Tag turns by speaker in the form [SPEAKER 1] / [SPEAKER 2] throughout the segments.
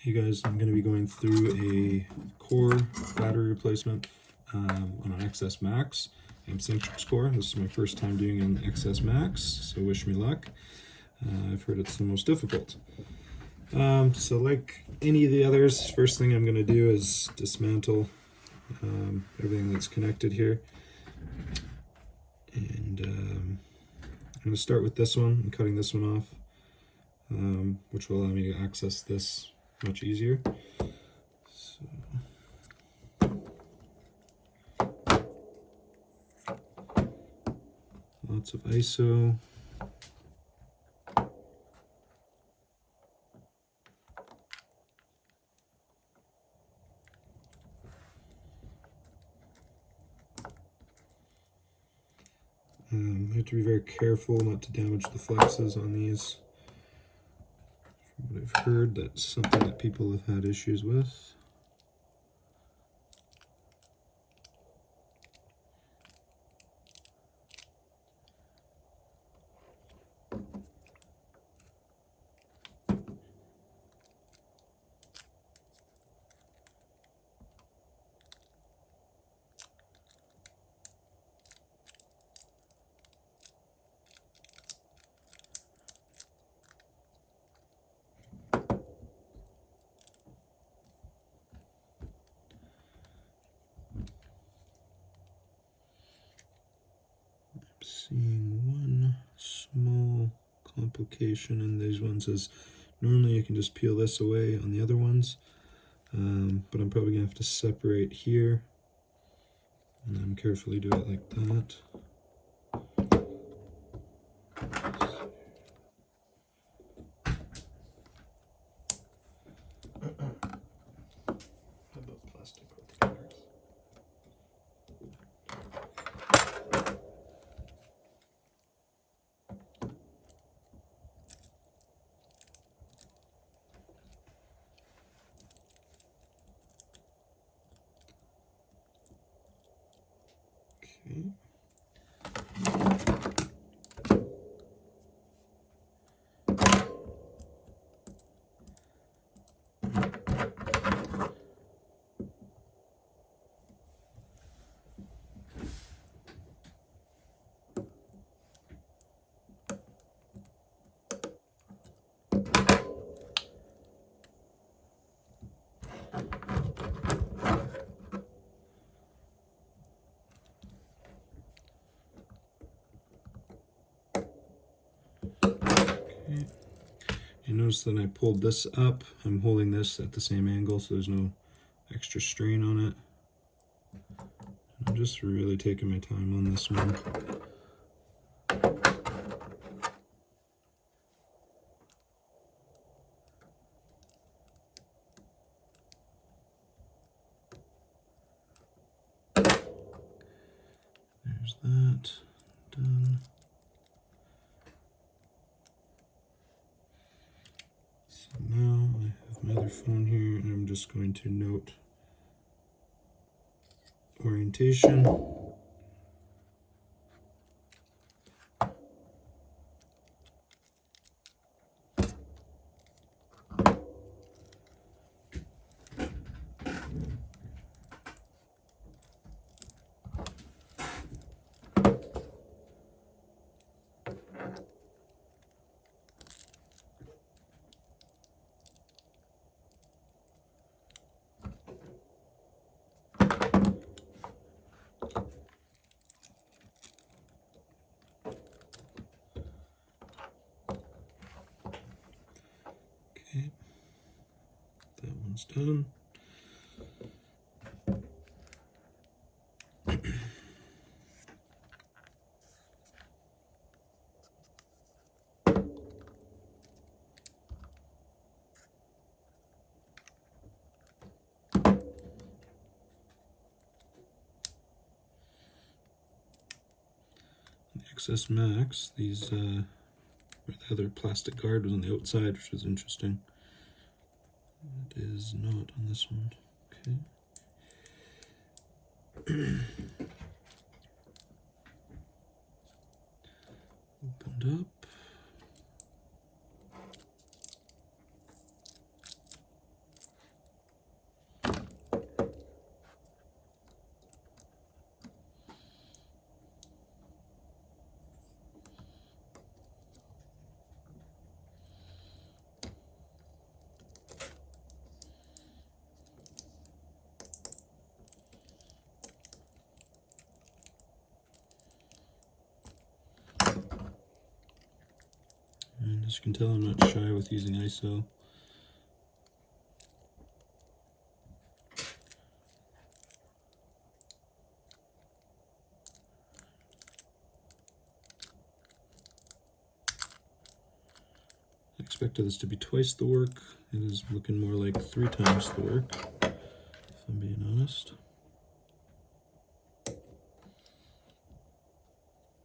[SPEAKER 1] Hey guys, I'm going to be going through a core battery replacement on an XS Max M-Centrics core. This is my first time doing an XS Max, so wish me luck. I've heard it's the most difficult. So like any of the others, first thing I'm going to do is dismantle everything that's connected here. And I'm going to start with this one and cutting this one off, which will allow me to access this much easier. So, lots of ISO. You have to be very careful not to damage the flexes on these. From what I've heard, that's something that people have had issues with. Seeing one small complication in these ones is normally you can just peel this away on the other ones, but I'm probably gonna have to separate here and then carefully do it like that. How about plastic hook cutters? Okay. You notice that I pulled this up. I'm holding this at the same angle so there's no extra strain on it. I'm just really taking my time on this one. There's that, done. So now I have my other phone here and I'm just going to note orientation. Okay, that one's done. XS Max, these the other plastic guard was on the outside, which was interesting. It is not on this one. Okay. Opened up. As you can tell, I'm not shy with using ISO. I expected this to be twice the work. It is looking more like 3 times the work, if I'm being honest.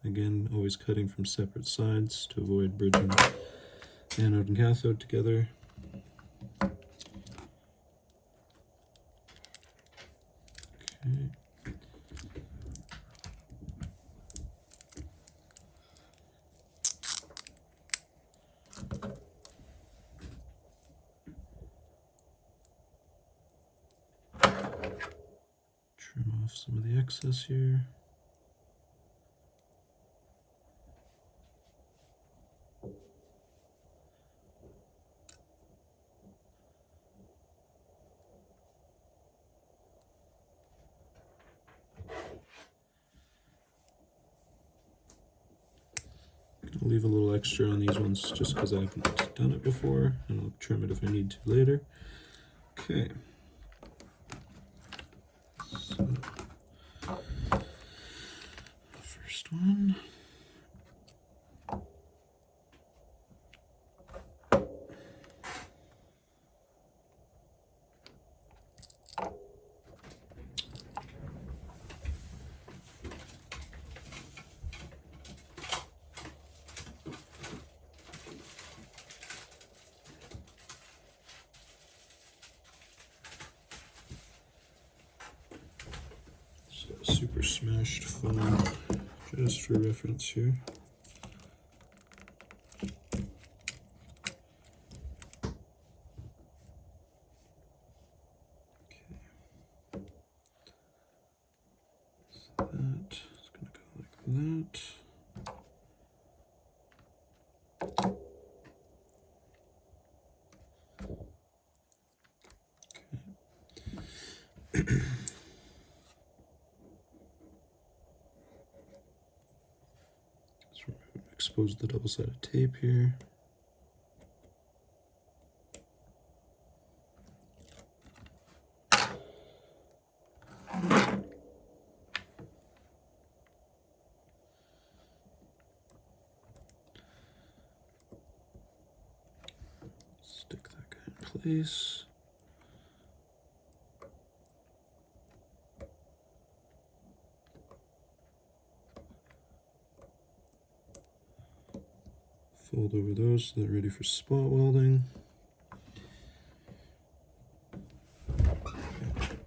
[SPEAKER 1] Again, always cutting from separate sides to avoid bridging anode and cathode together. Okay. Trim off some of the excess here. I'll leave a little extra on these ones just because I haven't done it before, and I'll trim it if I need to later. Okay. So, first one. Super smashed foam, just for reference here. Okay. So that is going to go like that. Okay. Expose the double-sided tape here. Stick that guy in place. Fold over those so they're ready for spot welding.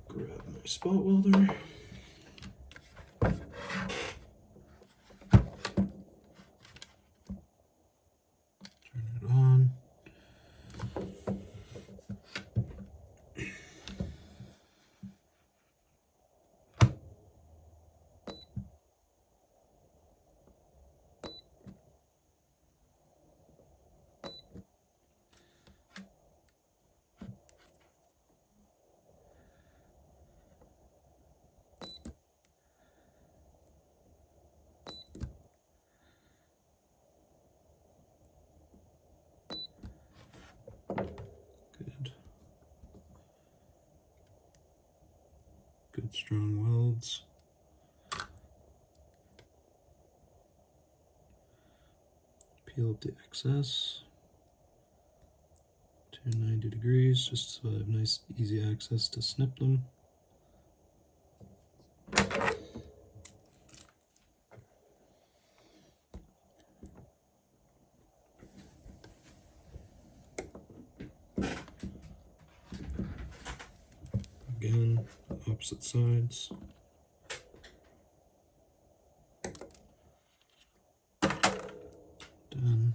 [SPEAKER 1] Grab my spot welder. Turn it on. Good strong welds. Peel up the excess to 90 degrees just so I have nice easy access to snip them. Again, opposite sides. Done.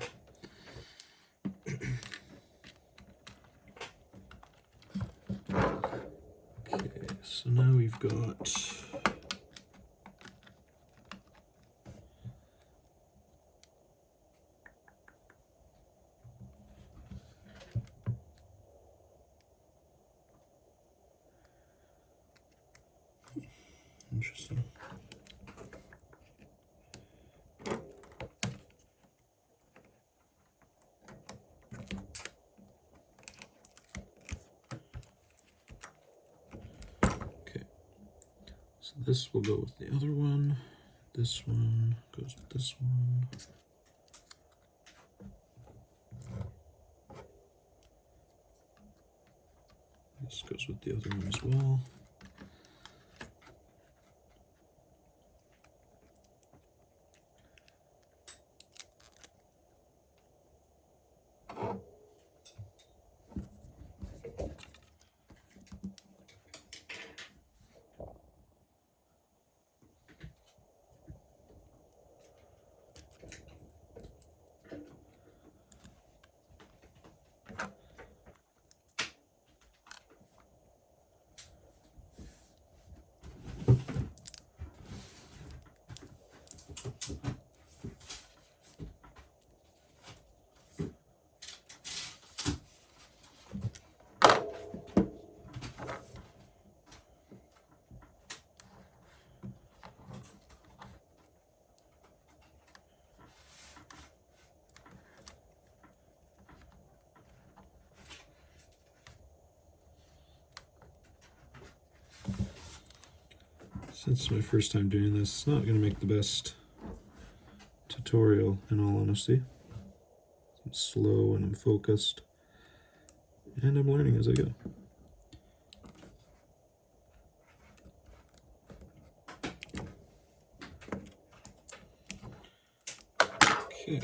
[SPEAKER 1] Okay, so now we've got interesting. So this will go with the other one. This one goes with this one. This goes with the other one as well. Since it's my first time doing this, it's not going to make the best tutorial in all honesty. I'm slow and I'm focused, and I'm learning as I go. Okay.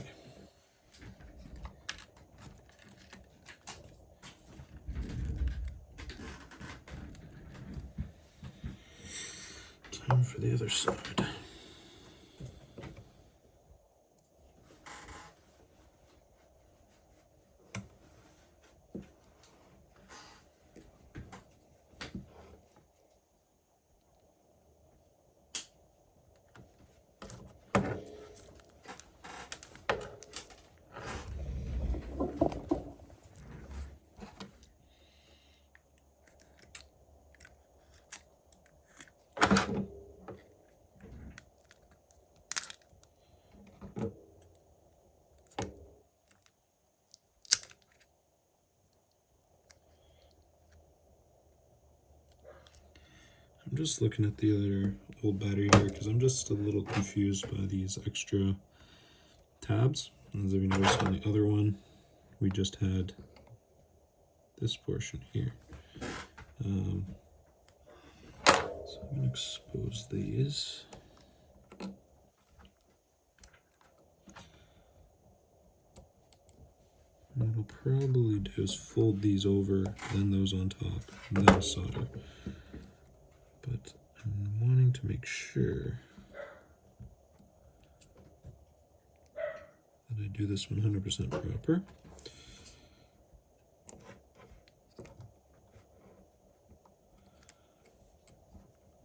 [SPEAKER 1] Time for the other side. I'm just looking at the other old battery here because I'm just a little confused by these extra tabs. As you noticed on the other one, we just had this portion here. So I'm going to expose these. What I'll probably do is fold these over, then those on top, and then solder. But I'm wanting to make sure that I do this 100% proper.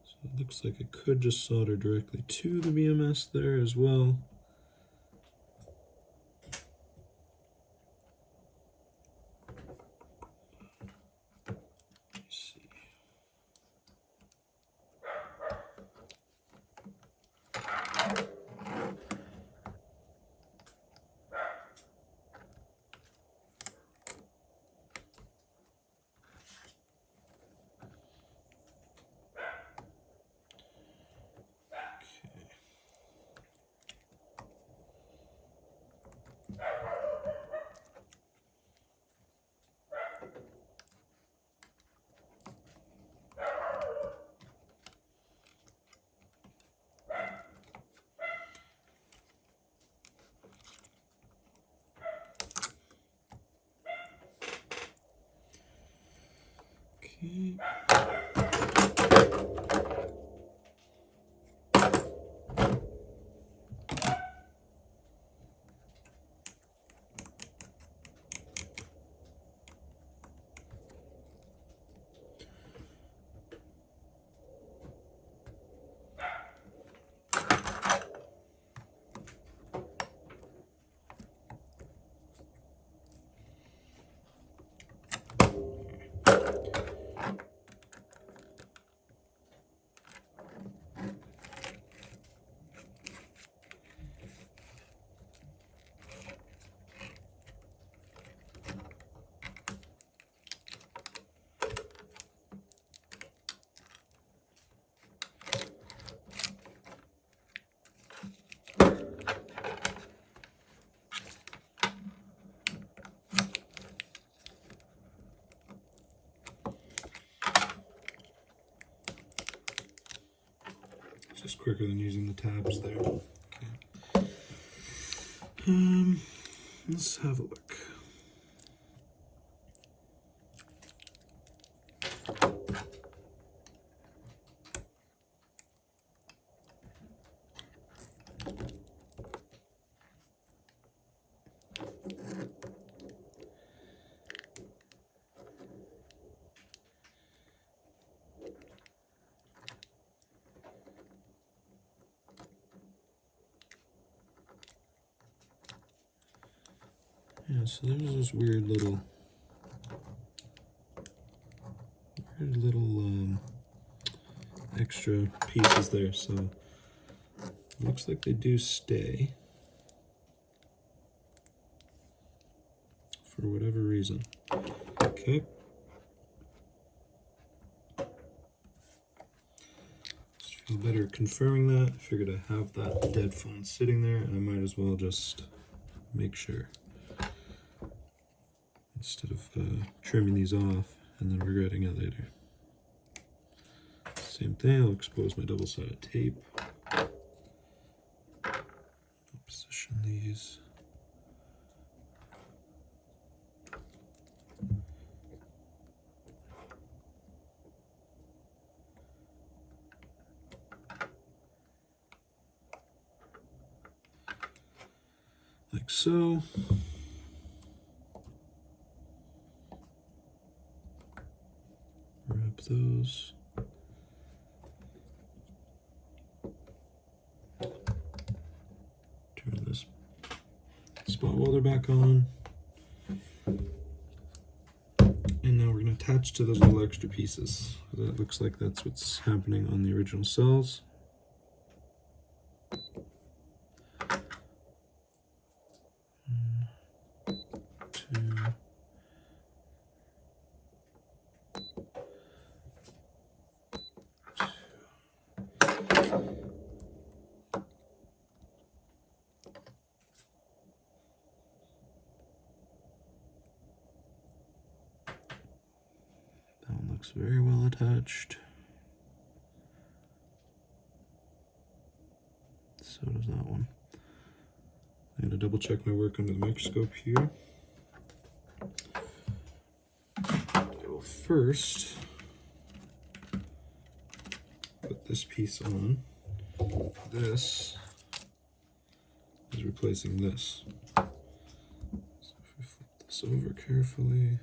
[SPEAKER 1] So it looks like I could just solder directly to the BMS there as well. Okay. just quicker than using the tabs there. Okay. Let's have a look. Yeah, so there's this weird little extra pieces there, so looks like they do stay for whatever reason. Okay. Just feel better confirming that. I figured I have that dead phone sitting there, and I might as well just make sure instead of trimming these off and then regretting it later. Same thing, I'll expose my double-sided tape. I'll position these. Like so. Wrap those. Turn this spot welder back on. And now we're going to attach to those little extra pieces. That looks like that's what's happening on the original cells. That one looks very well attached. So does that one. I'm going to double check my work under the microscope here. I will first put this piece on. This is replacing this. So if we flip this over carefully.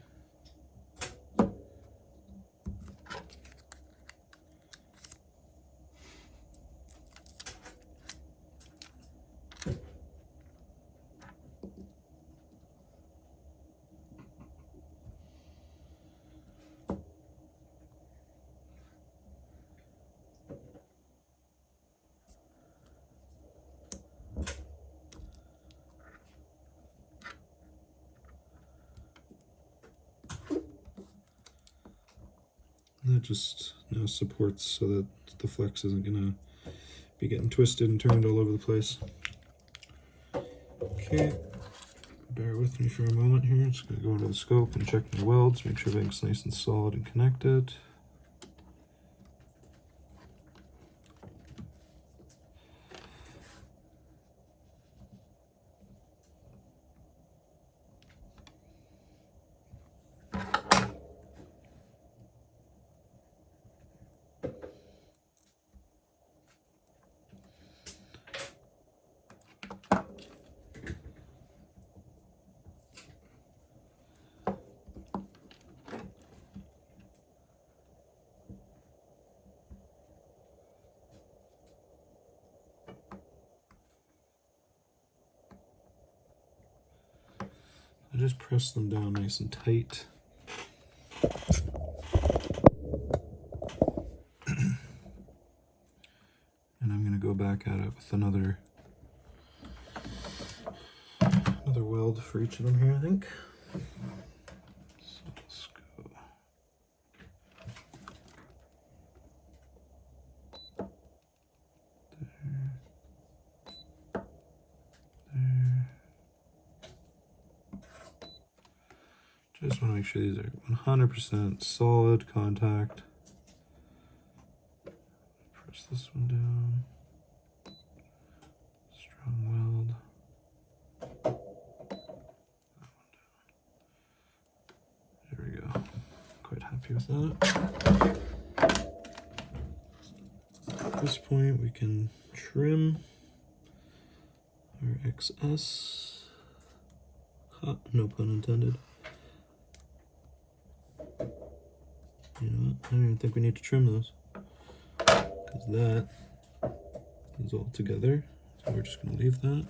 [SPEAKER 1] That just now supports so that the flex isn't going to be getting twisted and turned all over the place. Okay, bear with me for a moment here. Just going to go into the scope and check my welds, make sure everything's nice and solid and connected. I just press them down nice and tight. And I'm going to go back at it with another weld for each of them here, I think. So let's go. There. Just want to make sure these are 100% solid contact. Press this one down. Wrong weld. There we go. Quite happy with that. At this point, we can trim our XS. Ha, no pun intended. You know what? I don't even think we need to trim those, because that is all together. So we're just going to leave that.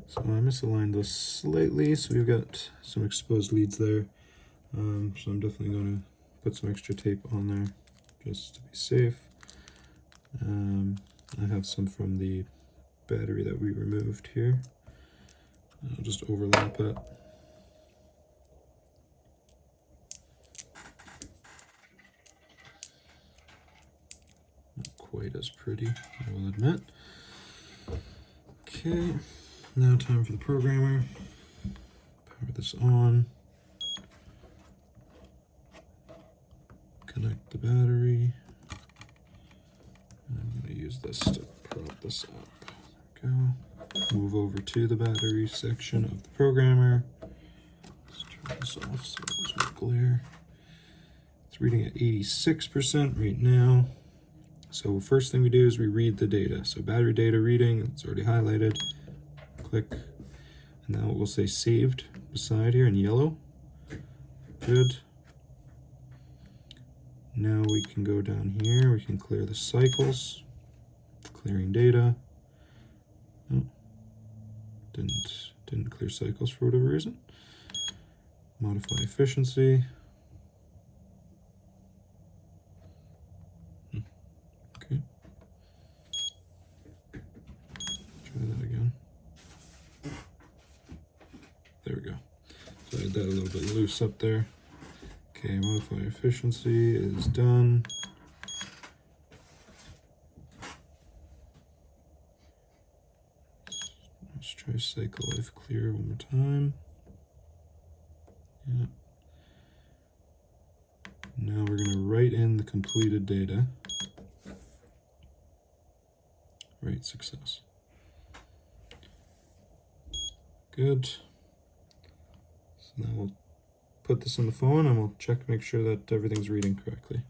[SPEAKER 1] So I misaligned this slightly, so we've got some exposed leads there. So I'm definitely going to put some extra tape on there just to be safe. I have some from the battery that we removed here. I'll just overlap it. Not quite as pretty, I will admit. Okay, now time for the programmer. Power this on. Connect the battery. I'm going to use this to prop this up. There we go. Move over to the battery section of the programmer. Let's turn this off so there's no glare. It's reading at 86% right now. So first thing we do is we read the data. So battery data reading, it's already highlighted. Click, and now it will say saved beside here in yellow. Good. Now we can go down here, we can clear the cycles, clearing data. Oh, didn't clear cycles for whatever reason. Modify efficiency. Okay. Try that again. There we go. So I had that a little bit loose up there. Okay, modify efficiency is done. Let's try cycle life clear one more time. Yeah. Now we're going to write in the completed data. Write success. Good. So now we'll put this on the phone and we'll check to make sure that everything's reading correctly.